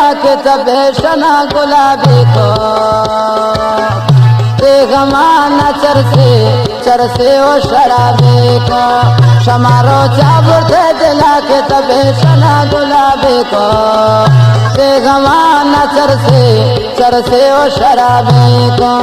दिला के तबेशना गुलाबी को गमाना चरसे ओ शराबी को समारो चाबुरते दिला के तबेशना गुलाबी को गमाना चरसे ओ शराबी को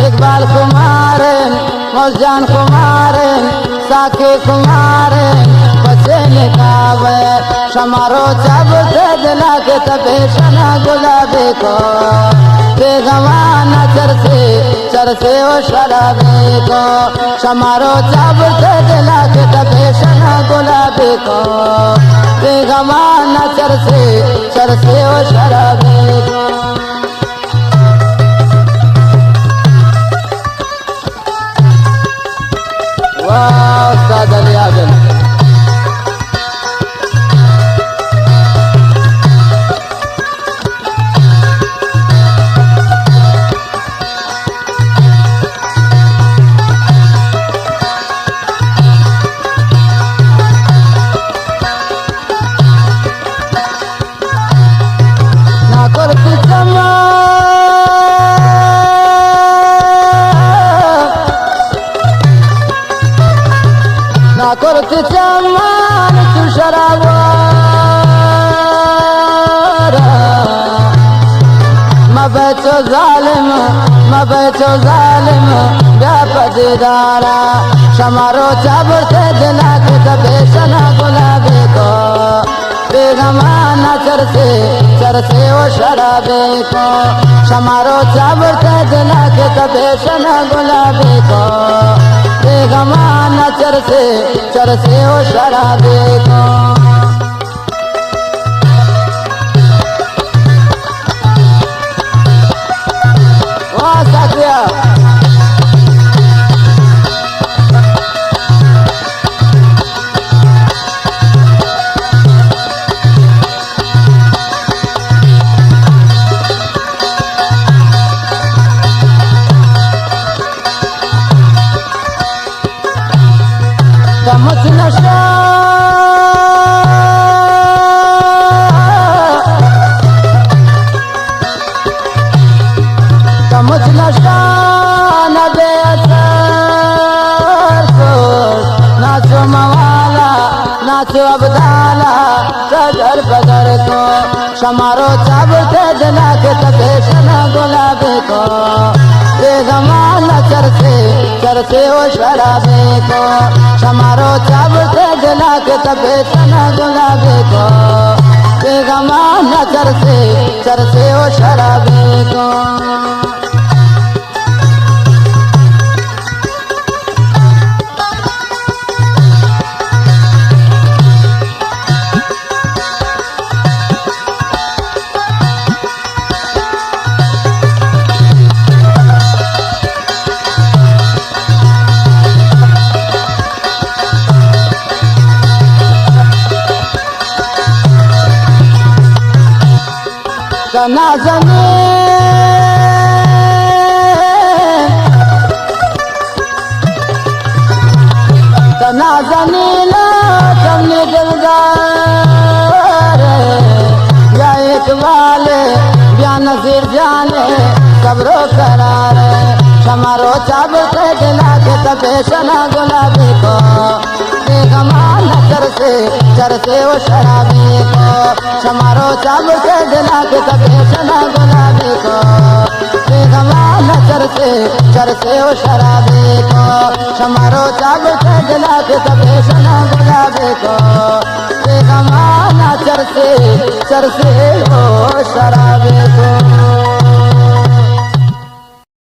इकबाल कुमार मौजान कुमार साके कुमार बचे निकावे समारो चाबुरते दिला के तबेशना गुलाबी को बेगवाना चरसे ओ शराबी को समारो चाबुरते दिला के तबेशना गुलाबी को बेगवाना चरसे ओ शराबी को करती चमान तू शराब मबचो जालिम व्यापदारा समारो चाबुरते दिला के तबेशना गुलाबी को बेगमाना चरसे ओ शराबी को समारो चाबुरते दिला के तबेशना गुलाबी को बेगमाना चरसे ओ शराबी को वाह साथिया मुझ नशा मुझ नशा न दे नाचो मवाला नाचो अबदाला सदर बदर को समारो चाबुरते दिला के तबेशना गुलाबी को बेगमाना चरसे ओ शराबी को समारो चाबुरते दिला के तबेशना गुलाबी को बेगमाना चरसे ओ शराबी को नाज़नीना तुमने दिलदार या इकबाल या नज़ीर जाने कब्रो करार समारो चाबुरते दिला के तबेशना गुलाबी को बेगमाना चरसे ओ शराबी को समारो चाबुरते दिला के तबेशना गुलाबी को बेगमाना चरसे ओ शराबी को शमारो चाबल से दिला के तबेशन गुलाबे को, बेगमाना चरसे हो शराबे।